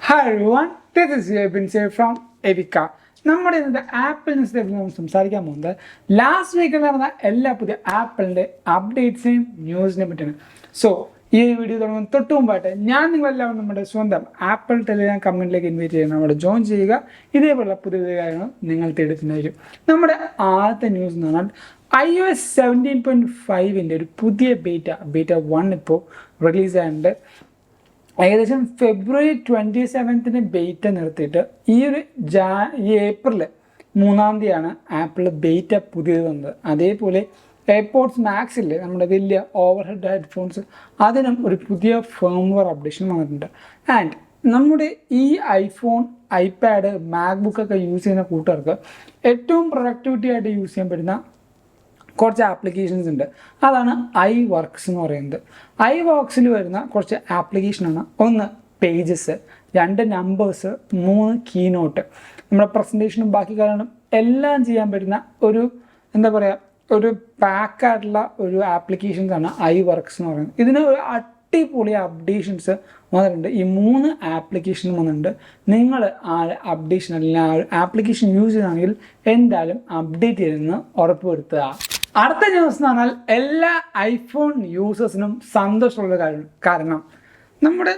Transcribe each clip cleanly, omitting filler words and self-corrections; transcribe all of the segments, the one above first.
Hi everyone, this is Vincent from Evika. നമ്മുടെ ഇന്നത്തെ apple ന്യൂസിനെ നമ്മൾ സംസാരിക്കാൻ പോകുന്നത് ലാസ്റ്റ് വീക്കിൽ നടന്ന എല്ലാ പുതിയ ആപ്പിളിൻ്റെ അപ്ഡേറ്റ്സിനെയും ന്യൂസിനെ പറ്റിയാണ്. സോ ഈ വീഡിയോ തുടങ്ങുന്ന തൊട്ട് മുമ്പായിട്ട് ഞാൻ നിങ്ങളെല്ലാവരും നമ്മുടെ സ്വന്തം ആപ്പിൾ ടെലിഗ്രാം കമ്മ്യൂണിറ്റിയിലേക്ക് ഇൻവൈറ്റ് ചെയ്യുക, നമ്മുടെ ജോയിൻ ചെയ്യുക. ഇതേപോലുള്ള പുതിയ പുതിയ കാര്യങ്ങൾ നിങ്ങൾ തേടുന്നതായിരിക്കും. നമ്മുടെ ആദ്യത്തെ ന്യൂസ് എന്ന് പറഞ്ഞാൽ iOS 17.5 ഒരു പുതിയ ബീറ്റ 1 ഇപ്പോൾ റിലീസായിട്ടുണ്ട്. ഏകദേശം ഫെബ്രുവരി 27 ബെയ്റ്റ നിർത്തിയിട്ട് ഈ ഏപ്രിൽ 3 ആപ്പിൾ ബെയ്റ്റ പുതിയത് വന്നത്. അതേപോലെ എയർപോഡ്സ് മാക്സിൽ നമ്മുടെ വലിയ ഓവർ ഹെഡ് ഹെഡ്ഫോൺസ് അതിനും ഒരു പുതിയ ഫേംവെയർ അപ്ഡേഷൻ വന്നിട്ടുണ്ട്. ആൻഡ് നമ്മുടെ ഈ ഐഫോൺ, ഐപാഡ്, മാക്ബുക്കൊക്കെ യൂസ് ചെയ്യുന്ന കൂട്ടുകാർക്ക് ഏറ്റവും പ്രൊഡക്ടിവിറ്റി ആയിട്ട് യൂസ് ചെയ്യാൻ പറ്റുന്ന കുറച്ച് ആപ്ലിക്കേഷൻസ് ഉണ്ട്. അതാണ് iWorks എന്ന് പറയുന്നത്. iWorksൽ വരുന്ന കുറച്ച് ആപ്ലിക്കേഷനാണ്. 1 പേജസ്, 2 നമ്പേഴ്സ്, 3 കീനോട്ട്. നമ്മുടെ പ്രസൻറ്റേഷനും ബാക്കി കാര്യങ്ങളും എല്ലാം ചെയ്യാൻ പറ്റുന്ന ഒരു പാക്കായിട്ടുള്ള ഒരു ആപ്ലിക്കേഷൻസാണ് iWorks എന്ന് പറയുന്നത്. ഇതിന് ഒരു അടിപൊളി അപ്ഡേഷൻസ് വന്നിട്ടുണ്ട്. ഈ 3 ആപ്ലിക്കേഷൻ വന്നിട്ടുണ്ട്. നിങ്ങൾ ആ അപ്ഡേഷൻ അല്ലെങ്കിൽ ആ ഒരു ആപ്ലിക്കേഷൻ യൂസ് ചെയ്യുകയാണെങ്കിൽ എന്തായാലും അപ്ഡേറ്റ് ചെയ്തെന്ന് ഉറപ്പുവരുത്തുക. അടുത്ത ന്യൂസ് എന്ന് പറഞ്ഞാൽ എല്ലാ ഐഫോൺ യൂസേഴ്സിനും സന്തോഷമുള്ള കാരണം നമ്മുടെ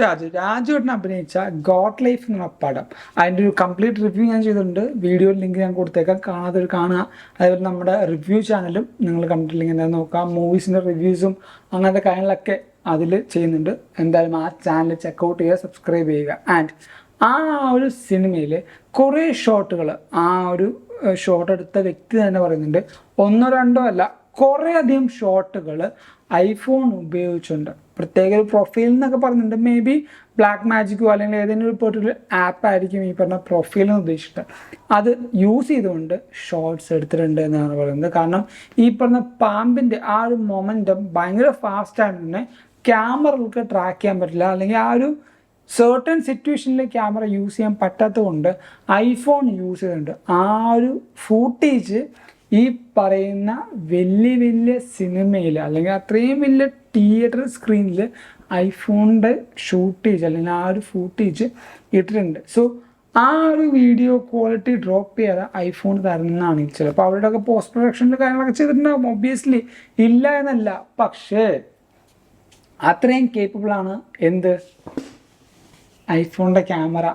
രാജുവേട്ടൻ അഭിനയിച്ച ഗോഡ് ലൈഫ് എന്നുള്ള പടം, അതിൻ്റെ ഒരു കംപ്ലീറ്റ് റിവ്യൂ ഞാൻ ചെയ്തിട്ടുണ്ട്. വീഡിയോ ലിങ്ക് ഞാൻ കൊടുത്തേക്കാം, കാണുക. അതുപോലെ നമ്മുടെ റിവ്യൂ ചാനലും നിങ്ങൾ കണ്ടിട്ടില്ലെങ്കിൽ എന്തായാലും നോക്കാം. മൂവീസിൻ്റെ റിവ്യൂസും അങ്ങനത്തെ കാര്യങ്ങളൊക്കെ അതിൽ ചെയ്യുന്നുണ്ട്. എന്തായാലും ആ ചാനൽ ചെക്കൗട്ട് ചെയ്യുക, സബ്സ്ക്രൈബ് ചെയ്യുക. ആൻഡ് ആ ഒരു സിനിമയിൽ കുറേ ഷോട്ടുകൾ, ആ ഒരു ഷോട്ട് എടുത്ത വ്യക്തി തന്നെ പറയുന്നുണ്ട്, 1-2 അല്ല കുറേയധികം ഷോട്ടുകൾ ഐഫോൺ ഉപയോഗിച്ചുണ്ട്. പ്രത്യേക ഒരു പ്രൊഫൈൽ എന്നൊക്കെ പറയുന്നുണ്ട്. മേ ബി ബ്ലാക്ക് മാജിക്കോ അല്ലെങ്കിൽ ഏതെങ്കിലും ഒരു പെർട്ടിക്കുലർ ആപ്പായിരിക്കും ഈ പറഞ്ഞ പ്രൊഫൈലെന്ന് ഉദ്ദേശിച്ചിട്ട് അത് യൂസ് ചെയ്തുകൊണ്ട് ഷോർട്സ് എടുത്തിട്ടുണ്ട് എന്നാണ് പറയുന്നത്. കാരണം ഈ പറഞ്ഞ പാമ്പിൻ്റെ ആ ഒരു മൊമെൻറ്റം ഭയങ്കര ഫാസ്റ്റായിട്ട് തന്നെ ക്യാമറകൾക്ക് ട്രാക്ക് ചെയ്യാൻ പറ്റില്ല, അല്ലെങ്കിൽ ആ ഒരു സർട്ടൺ സിറ്റുവേഷനിൽ ക്യാമറ യൂസ് ചെയ്യാൻ പറ്റാത്തത് കൊണ്ട് ഐഫോൺ യൂസ് ചെയ്തിട്ടുണ്ട്. ആ ഒരു ഫൂട്ടേജ് ഈ പറയുന്ന വലിയ സിനിമയിൽ അല്ലെങ്കിൽ അത്രയും വലിയ തിയേറ്റർ സ്ക്രീനിൽ ഐഫോണിൻ്റെ ഷൂട്ടേജ് അല്ലെങ്കിൽ ആ ഒരു ഫൂട്ടേജ് ഇട്ടിട്ടുണ്ട്. സോ ആ ഒരു വീഡിയോ ക്വാളിറ്റി ഡ്രോപ്പ് ചെയ്യാതെ ഐഫോൺ തരുന്നതാണ്. ചിലപ്പോൾ അവരുടെയൊക്കെ പോസ്റ്റ് പ്രൊഡക്ഷനിൽ കാര്യങ്ങളൊക്കെ ചെയ്തിട്ടുണ്ടാകും, ഒബ്വിയസ്ലി ഇല്ല എന്നല്ല. പക്ഷേ അത്രയും കേപ്പബിളാണ് ഐഫോണിൻ്റെ ക്യാമറ.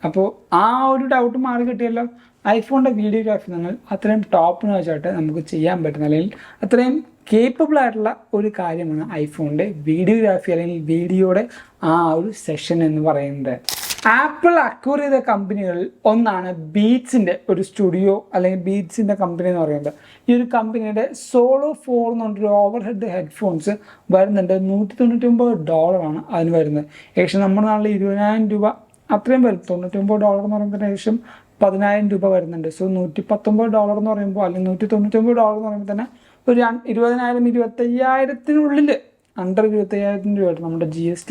അപ്പോൾ ആ ഒരു ഡൗട്ട് മാറി കിട്ടിയല്ലോ. ഐഫോണിൻ്റെ വീഡിയോഗ്രാഫി നിങ്ങൾ അത്രയും ടോപ്പിന് വെച്ചിട്ട് നമുക്ക് ചെയ്യാൻ പറ്റുന്ന അല്ലെങ്കിൽ അത്രയും കേപ്പബിൾ ആയിട്ടുള്ള ഒരു കാര്യമാണ് ഐഫോണിൻ്റെ വീഡിയോഗ്രാഫി അല്ലെങ്കിൽ വീഡിയോയുടെ ആ ഒരു സെഷൻ എന്ന് പറയുന്നത്. ആപ്പിൾ അക്വയർ ചെയ്ത കമ്പനികളിൽ ഒന്നാണ് ബീറ്റ്സിൻ്റെ ഒരു സ്റ്റുഡിയോ അല്ലെങ്കിൽ ബീറ്റ്സിൻ്റെ കമ്പനി എന്ന് പറയുന്നത്. ഈ ഒരു കമ്പനിയുടെ സോളോ 4 എന്ന് പറഞ്ഞൊരു ഓവർ ഹെഡ് ഹെഡ്ഫോൺസ് വരുന്നുണ്ട്. $199 അതിന് വരുന്നത്. ഏകദേശം നമ്മുടെ നാട്ടിൽ 20,000 രൂപ അത്രയും വരും. $99 എന്ന് പറയുമ്പോൾ ഏകദേശം 10,000 രൂപ വരുന്നുണ്ട്. സോ $119 എന്ന് പറയുമ്പോൾ അല്ലെങ്കിൽ $199 എന്ന് പറയുമ്പോൾ തന്നെ ഒരു 20,000 25,000-നുള്ളിൽ അണ്ടർ 25,000 രൂപയായിട്ട് നമ്മുടെ GST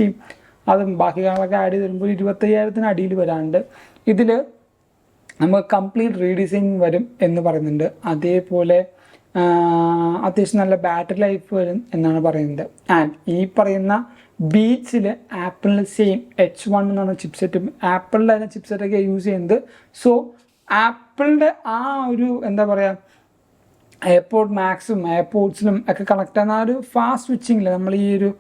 അതും ബാക്കി കാര്യങ്ങളൊക്കെ ആഡ് ചെയ്ത് വരുമ്പോൾ 25,000-ന് അടിയിൽ വരാണ്ട് ഇതിൽ നമുക്ക് കംപ്ലീറ്റ് റീഡിസൈനിങ് വരും എന്ന് പറയുന്നുണ്ട്. അതേപോലെ അത്യാവശ്യം നല്ല ബാറ്ററി ലൈഫ് വരും എന്നാണ് പറയുന്നത്. ആൻഡ് ഈ പറയുന്ന ബീറ്റ്സിൽ ആപ്പിളിൻ്റെ സെയിം H1 എന്ന് പറഞ്ഞ ചിപ്സെറ്റും ആപ്പിളിൻ്റെ അതിൻ്റെ ചിപ്സെറ്റൊക്കെ യൂസ് ചെയ്യുന്നത്. സോ ആപ്പിളിൻ്റെ ആ ഒരു എയർപോഡ് മാക്സും എയർപോഡ്സിലും ഒക്കെ കണക്ട് ആകുന്ന ആ ഒരു ഫാസ്റ്റ് സ്വിച്ചിങ്ങിൽ നമ്മൾ ഈ ഒരു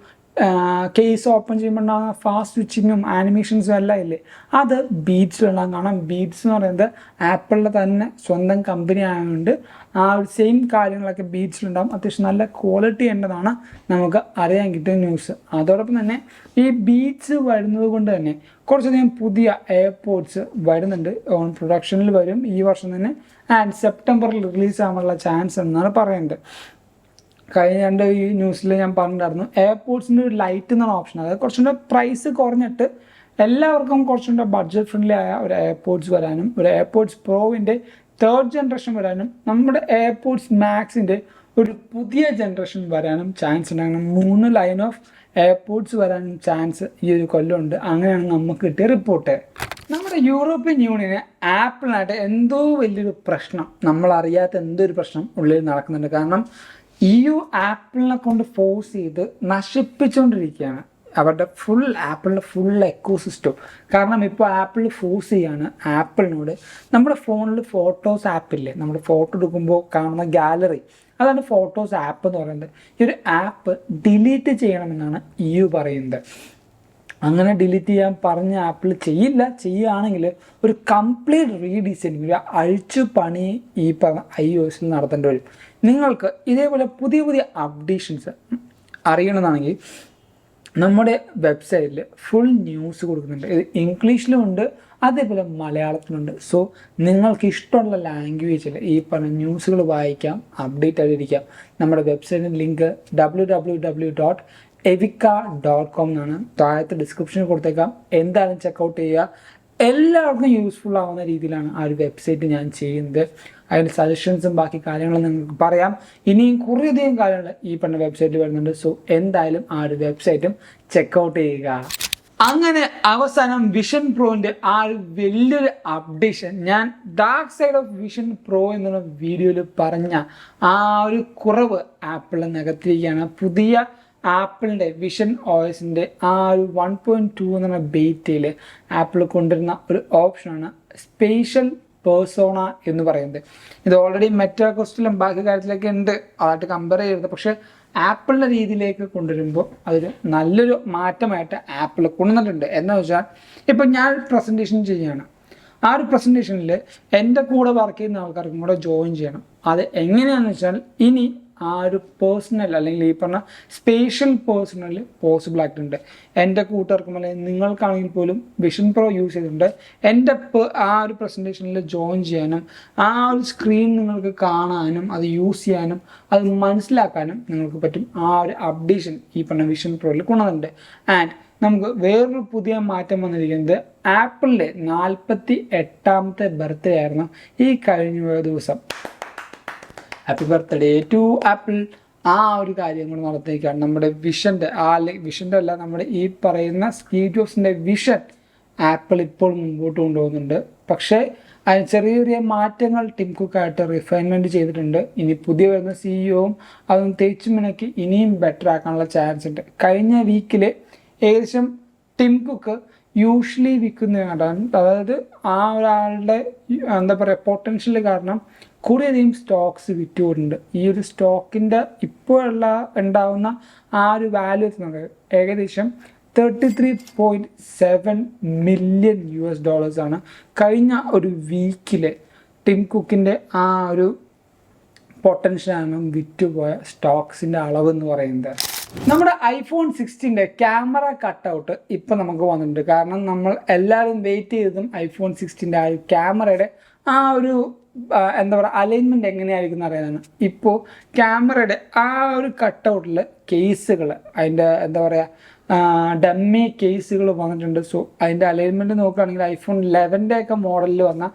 കേസ് ഓപ്പൺ ചെയ്യുമ്പോൾ ഉണ്ടാകുന്ന ഫാസ്റ്റ് സ്വിച്ചിങ്ങും ആനിമേഷൻസും എല്ലാം ഇല്ലേ, അത് ബീറ്റ്സിലുണ്ടാകും. കാരണം ബീറ്റ്സ് എന്ന് പറയുന്നത് ആപ്പിളിൻ്റെ തന്നെ സ്വന്തം കമ്പനി ആയതുകൊണ്ട് ആ ഒരു സെയിം കാര്യങ്ങളൊക്കെ ബീറ്റ്സിലുണ്ടാകും. അത്യാവശ്യം നല്ല ക്വാളിറ്റി ഉണ്ടെന്നാണ് നമുക്ക് അറിയാൻ കിട്ടുന്ന ന്യൂസ്. അതോടൊപ്പം തന്നെ ഈ ബീറ്റ്സ് വരുന്നത് കൊണ്ട് തന്നെ കുറച്ചധികം പുതിയ എയർപോഡ്സ് വരുന്നുണ്ട്. ഓൺ പ്രൊഡക്ഷനിൽ വരും ഈ വർഷം തന്നെ. ആൻഡ് സെപ്റ്റംബറിൽ റിലീസ് ആവാനുള്ള ചാൻസ് എന്നാണ് പറയുന്നത്. കഴിഞ്ഞ ഈ ന്യൂസിൽ ഞാൻ പറഞ്ഞിട്ടുണ്ടായിരുന്നു എയർപോഡ്സിൻ്റെ ഒരു ലൈറ്റ് എന്നാണ് ഓപ്ഷൻ. അതായത് കുറച്ചുകൂടെ പ്രൈസ് കുറഞ്ഞിട്ട് എല്ലാവർക്കും കുറച്ചുകൂടെ ബഡ്ജറ്റ് ഫ്രണ്ട്ലി ആയ ഒരു എയർപോഡ്സ് വരാനും ഒരു എയർപോഡ്സ് പ്രോവിൻ്റെ 3rd ജനറേഷൻ വരാനും നമ്മുടെ എയർപോഡ്സ് മാക്സിൻ്റെ ഒരു പുതിയ ജനറേഷൻ വരാനും ചാൻസ് ഉണ്ടാകണം. 3 ലൈൻ ഓഫ് എയർപോഡ്സ് വരാനും ചാൻസ് ഈ ഒരു കൊല്ലമുണ്ട്. അങ്ങനെയാണ് നമുക്ക് കിട്ടിയ റിപ്പോർട്ട്. നമ്മുടെ യൂറോപ്യൻ യൂണിയന് ആപ്പിളിനായിട്ട് എന്തോ വലിയൊരു പ്രശ്നം, നമ്മളറിയാത്ത എന്തോ ഒരു പ്രശ്നം ഉള്ളിൽ നടക്കുന്നുണ്ട്. കാരണം EU ആപ്പിളിനെ കൊണ്ട് ഫോഴ്സ് ചെയ്ത് നശിപ്പിച്ചുകൊണ്ടിരിക്കുകയാണ്. അവരുടെ ആപ്പിളിൻ്റെ ഫുൾ എക്കോസിസ്റ്റം. കാരണം ഇപ്പോൾ ആപ്പിൾ ഫോഴ്സ് ചെയ്യാണ് ആപ്പിളിനോട് നമ്മുടെ ഫോണിൽ ഫോട്ടോസ് ആപ്പില്ലേ, നമ്മൾ ഫോട്ടോ എടുക്കുമ്പോൾ കാണുന്ന ഗാലറി, അതാണ് ഫോട്ടോസ് ആപ്പ് എന്ന് പറയുന്നത്. ഈ ഒരു ആപ്പ് ഡിലീറ്റ് ചെയ്യണമെന്നാണ് EU പറയുന്നത്. അങ്ങനെ ഡിലീറ്റ് ചെയ്യാൻ പറഞ്ഞ ആപ്പിൾ ചെയ്യുകയാണെങ്കിൽ ഒരു കംപ്ലീറ്റ് റീഡിസൈനിങ്, ഒരു അഴിച്ചു പണി ഈ പറഞ്ഞ iOS നടത്തേണ്ടി വരും. നിങ്ങൾക്ക് ഇതേപോലെ പുതിയ അപ്ഡേഷൻസ് അറിയണമെന്നാണെങ്കിൽ നമ്മുടെ വെബ്സൈറ്റിൽ ഫുൾ ന്യൂസ് കൊടുക്കുന്നുണ്ട്. ഇത് ഇംഗ്ലീഷിലും ഉണ്ട്, അതേപോലെ മലയാളത്തിലുണ്ട്. സോ നിങ്ങൾക്ക് ഇഷ്ടമുള്ള ലാംഗ്വേജിൽ ഈ പറഞ്ഞ ന്യൂസുകൾ വായിക്കാം, അപ്ഡേറ്റ് ആയിട്ടിരിക്കാം. നമ്മുടെ വെബ്സൈറ്റിൻ്റെ ലിങ്ക് www.evica.com എന്നാണ്. താഴത്തെ ഡിസ്ക്രിപ്ഷനിൽ കൊടുത്തേക്കാം. എന്തായാലും ചെക്കൗട്ട് ചെയ്യുക. എല്ലാവർക്കും യൂസ്ഫുൾ ആവുന്ന രീതിയിലാണ് ആ ഒരു വെബ്സൈറ്റ് ഞാൻ ചെയ്യുന്നത്. അതിൻ്റെ സജഷൻസും ബാക്കി കാര്യങ്ങളും നിങ്ങൾക്ക് പറയാം. ഇനിയും കുറേയധികം കാര്യങ്ങൾ ഈ പറഞ്ഞ വെബ്സൈറ്റിൽ വരുന്നുണ്ട്. സോ എന്തായാലും ആ ഒരു വെബ്സൈറ്റും ചെക്കൗട്ട് ചെയ്യുക. അങ്ങനെ അവസാനം വിഷൻ പ്രോൻ്റെ ആ ഒരു വലിയൊരു അപ്ഡേഷൻ, ഞാൻ dark side of vision pro എന്നുള്ള വീഡിയോയിൽ പറഞ്ഞ ആ ഒരു കുറവ് ആപ്പിൾ നികത്തിയിരിക്കുകയാണ്. പുതിയ ആപ്പിളിൻ്റെ വിഷൻ OSൻ്റെ ആ ഒരു 1.2 എന്നുള്ള ബേറ്റയിൽ ആപ്പിൾ കൊണ്ടുവരുന്ന ഒരു ഓപ്ഷനാണ് സ്പേഷ്യൽ പേഴ്സോണ എന്ന് പറയുന്നത്. ഇത് ഓൾറെഡി മെറ്റാക്വസ്റ്റിലും ബാക്കി കാര്യത്തിലൊക്കെ ഉണ്ട്, അതായിട്ട് കമ്പയർ ചെയ്യരുത്. പക്ഷേ ആപ്പിളിൻ്റെ രീതിയിലേക്ക് കൊണ്ടുവരുമ്പോൾ അതൊരു നല്ലൊരു മാറ്റമായിട്ട് ആപ്പിൾ കൊണ്ടുവന്നിട്ടുണ്ട്. എന്ന് വെച്ചാൽ ഇപ്പം ഞാൻ പ്രസൻറ്റേഷൻ ചെയ്യുകയാണ്, ആ ഒരു പ്രസൻറ്റേഷനിൽ എൻ്റെ കൂടെ വർക്ക് ചെയ്യുന്ന ആൾക്കാർക്കും കൂടെ ജോയിൻ ചെയ്യണം. അത് എങ്ങനെയാണെന്ന് വെച്ചാൽ ഇനി ആ ഒരു പേഴ്സണൽ അല്ലെങ്കിൽ ഈ പറഞ്ഞ സ്പേഷ്യൽ പേഴ്സണൽ പോസിബിൾ ആയിട്ടുണ്ട്. എൻ്റെ കൂട്ടുകാർക്കും അല്ലെങ്കിൽ നിങ്ങൾക്കാണെങ്കിൽ പോലും വിഷൻ പ്രോ യൂസ് ചെയ്തിട്ടുണ്ട് എൻ്റെ ആ ഒരു പ്രസൻറ്റേഷനിൽ ജോയിൻ ചെയ്യാനും ആ ഒരു സ്ക്രീൻ നിങ്ങൾക്ക് കാണാനും അത് യൂസ് ചെയ്യാനും അത് മനസ്സിലാക്കാനും നിങ്ങൾക്ക് പറ്റും. ആ ഒരു അപ്ഡേഷൻ ഈ പറഞ്ഞ വിഷൻ പ്രോയിൽ കൊണ്ടുവന്നിട്ടുണ്ട്. ആൻഡ് നമുക്ക് വേറൊരു പുതിയ മാറ്റം വന്നിരിക്കുന്നത് ആപ്പിളിൻ്റെ 48ാമത്തെ ബർത്ത്ഡേ ആയിരുന്നു ഈ കഴിഞ്ഞ ദിവസം. Happy birthday to Apple. ആ ഒരു കാര്യം കൂടെ നടത്തിയിരിക്കുകയാണ്. നമ്മുടെ വിഷൻ്റെ വിഷൻ്റെ അല്ല, നമ്മുടെ ഈ പറയുന്ന സ്റ്റീവ് ജോബ്സിൻ്റെ വിഷൻ ആപ്പിൾ ഇപ്പോൾ മുമ്പോട്ട് കൊണ്ടുപോകുന്നുണ്ട്. പക്ഷേ അതിന് ചെറിയ മാറ്റങ്ങൾ ടിം കുക്കായിട്ട് റിഫൈൻമെൻറ്റ് ചെയ്തിട്ടുണ്ട്. ഇനി പുതിയ വരുന്ന CEOയും അതൊന്ന് തേച്ചു മിനക്കി ഇനിയും ബെറ്റർ ആക്കാനുള്ള ചാൻസ് ഉണ്ട്. കഴിഞ്ഞ വീക്കിൽ ഏകദേശം ടിം കുക്ക് യൂഷ്വലി വിൽക്കുന്നതാണ്, അതായത് ആ ഒരാളുടെ എന്താ പറയുക പൊട്ടൻഷ്യൽ കാരണം കുറേയധികം സ്റ്റോക്സ് വിറ്റുപോയിട്ടുണ്ട്. ഈ ഒരു സ്റ്റോക്കിൻ്റെ ഇപ്പോഴുള്ള ഉണ്ടാവുന്ന ആ ഒരു വാല്യൂ എത്തുന്നത് ഏകദേശം $33.7 മില്യൺ ആണ്. കഴിഞ്ഞ ഒരു വീക്കിൽ ടിം കുക്കിൻ്റെ ആ ഒരു പൊട്ടൻഷ്യലാണ് വിറ്റുപോയ സ്റ്റോക്സിൻ്റെ അളവെന്ന് പറയുന്നത്. നമ്മുടെ iPhone 16 ക്യാമറ കട്ടൗട്ട് ഇപ്പം നമുക്ക് വന്നിട്ടുണ്ട്. കാരണം നമ്മൾ എല്ലാവരും വെയിറ്റ് ചെയ്തതും iPhone 16 ആ ഒരു ക്യാമറയുടെ ആ ഒരു എന്താ പറയുക അലൈൻമെൻറ്റ് എങ്ങനെയായിരിക്കും എന്ന് അറിയാനാണ്. ഇപ്പോൾ ക്യാമറയുടെ ആ ഒരു കട്ടൗട്ടിൽ കേസുകൾ, അതിൻ്റെ എന്താ പറയുക ഡമ്മി കേസുകൾ വന്നിട്ടുണ്ട്. സോ അതിൻ്റെ അലൈൻമെൻറ്റ് നോക്കുകയാണെങ്കിൽ iPhone 11 ഒക്കെ മോഡലിൽ വന്ന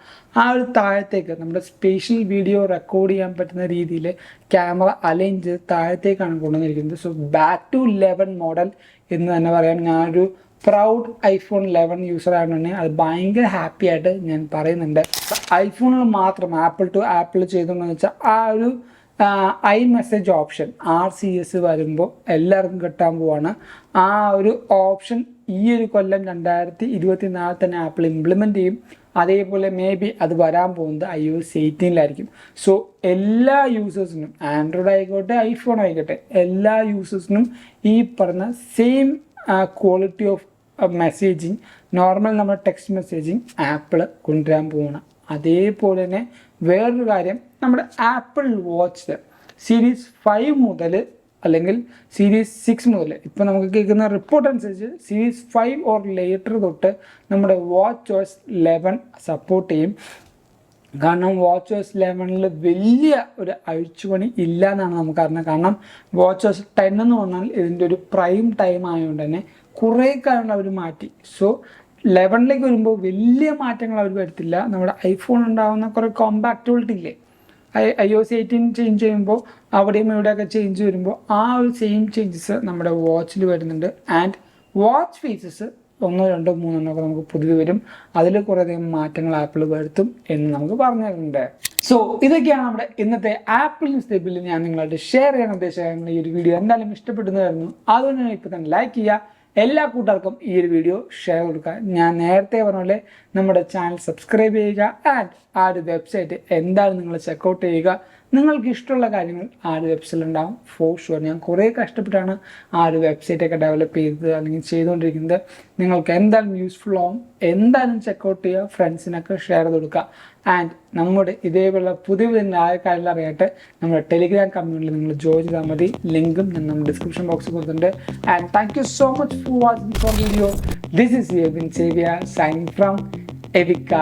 ആ ഒരു താഴത്തേക്ക് നമ്മുടെ സ്പേഷ്യൽ വീഡിയോ റെക്കോർഡ് ചെയ്യാൻ പറ്റുന്ന രീതിയിൽ ക്യാമറ അലൈൻ ചെയ്ത് താഴത്തേക്കാണ് കൊണ്ടുവന്നിരിക്കുന്നത്. സോ ബാക്ക് ടു 11 മോഡൽ എന്ന് തന്നെ പറയാം. ഞാനൊരു പ്രൗഡ് iPhone 11 യൂസർ ആയതുകൊണ്ടുതന്നെ അത് ഭയങ്കര ഹാപ്പി ആയിട്ട് ഞാൻ പറയുന്നുണ്ട്. ഐഫോണിൽ മാത്രം ആപ്പിൾ ടു ആപ്പിൾ ചെയ്തോണ്ടെന്ന് വെച്ചാൽ ആ ഒരു iMessage ഓപ്ഷൻ RCS വരുമ്പോൾ എല്ലാവർക്കും കിട്ടാൻ പോവാണ്. ആ ഒരു ഓപ്ഷൻ ഈ ഒരു കൊല്ലം 2024 തന്നെ ആപ്പിൾ ഇംപ്ലിമെൻറ്റ് ചെയ്യും. അതേപോലെ മേ ബി അത് വരാൻ പോകുന്നത് iOS 18 സോ എല്ലാ യൂസേഴ്സിനും, ആൻഡ്രോയിഡ് ആയിക്കോട്ടെ ഐഫോൺ ആയിക്കോട്ടെ, എല്ലാ യൂസേഴ്സിനും ഈ പറഞ്ഞ same quality of messaging, normal നമ്മുടെ ടെക്സ്റ്റ് മെസ്സേജിങ് ആപ്പിൾ കൊണ്ടുവരാൻ പോവുകയാണ്. അതേപോലെ തന്നെ വേറൊരു കാര്യം, നമ്മുടെ ആപ്പിൾ വാച്ച് സീരീസ് 5 മുതൽ അല്ലെങ്കിൽ സീരീസ് 6 മുതൽ ഇപ്പോൾ നമുക്ക് കേൾക്കുന്ന റിപ്പോർട്ട് അനുസരിച്ച് സീരീസ് 5 ഓർ ലേറ്റർ തൊട്ട് നമ്മുടെ WatchOS 11 സപ്പോർട്ട് ചെയ്യും. കാരണം WatchOS 11 വലിയ ഒരു അഴിച്ചുപണി ഇല്ല എന്നാണ് നമുക്ക് അറിഞ്ഞത്. കാരണം WatchOS 10 എന്ന് പറഞ്ഞാൽ ഇതിൻ്റെ ഒരു പ്രൈം ടൈം ആയതുകൊണ്ട് തന്നെ കുറേ കാര്യങ്ങൾ അവർ മാറ്റി. സോ 11 വരുമ്പോൾ വലിയ മാറ്റങ്ങൾ അവർ വരുത്തില്ല. നമ്മുടെ ഐഫോൺ ഉണ്ടാകുന്ന കുറേ കോമ്പാക്റ്റബിലിറ്റി ഇല്ലേ, iOS 18 ചേഞ്ച് ചെയ്യുമ്പോൾ അവിടെയും ഇവിടെയൊക്കെ ചേഞ്ച് വരുമ്പോൾ ആ ഒരു സെയിം ചേഞ്ചസ് നമ്മുടെ വാച്ചിൽ വരുന്നുണ്ട്. ആൻഡ് വാച്ച് ഫീച്ചേഴ്സ് 1, 2, 3 ഒക്കെ നമുക്ക് പുതിയ വരും. അതിൽ കുറേയധികം മാറ്റങ്ങൾ ആപ്പിൾ വരുത്തും എന്ന് നമുക്ക് പറഞ്ഞു തരുന്നുണ്ട്. സോ ഇതൊക്കെയാണ് നമ്മുടെ ഇന്നത്തെ ആപ്പിൾ ന്യൂസ് ടേബിൾ ഞാൻ നിങ്ങളായിട്ട് ഷെയർ ചെയ്യാൻ ഉദ്ദേശിച്ച ഈ ഒരു വീഡിയോ എന്തായാലും ഇഷ്ടപ്പെടുന്നതായിരുന്നു. അതുകൊണ്ട് തന്നെ ഇപ്പോൾ തന്നെ ലൈക്ക് ചെയ്യുക. എല്ലാ കൂട്ടുകാർക്കും ഈ ഒരു വീഡിയോ ഷെയർ കൊടുക്കുക. ഞാൻ നേരത്തെ പറഞ്ഞ പോലെ നമ്മുടെ ചാനൽ സബ്സ്ക്രൈബ് ചെയ്യുക ആൻഡ് ആ ഒരു വെബ്സൈറ്റ് എന്തായാലും നിങ്ങൾ ചെക്കൗട്ട് ചെയ്യുക. നിങ്ങൾക്ക് ഇഷ്ടമുള്ള കാര്യങ്ങൾ ആ ഒരു വെബ്സൈറ്റിൽ ഉണ്ടാകും ഫോർ ഷുവർ. ഞാൻ കുറേ കഷ്ടപ്പെട്ടാണ് ആ ഒരു വെബ്സൈറ്റൊക്കെ ഡെവലപ്പ് ചെയ്തത് അല്ലെങ്കിൽ ചെയ്തുകൊണ്ടിരിക്കുന്നത്. നിങ്ങൾക്ക് എന്തായാലും യൂസ്ഫുൾ ആവും. എന്തായാലും ചെക്കൗട്ട് ചെയ്യുക, ഫ്രണ്ട്സിനൊക്കെ ഷെയർ ചെയ്ത് കൊടുക്കുക. ആൻഡ് നമ്മുടെ ഇതേപോലുള്ള പുതിയ പുതിയ കാര്യങ്ങൾ അറിയാട്ട് നമ്മുടെ ടെലിഗ്രാം കമ്മ്യൂണിറ്റിയിൽ നിങ്ങൾ ജോയിൻ ചെയ്താൽ മതി. ലിങ്കും ഞാൻ നമ്മുടെ ഡിസ്ക്രിപ്ഷൻ ബോക്സിൽ കൊടുത്തിട്ടുണ്ട്. And thank you so much for watching for video. This is യു ബിൻ സേവിയ സൈനിങ് ഫ്രം എവിക്ക.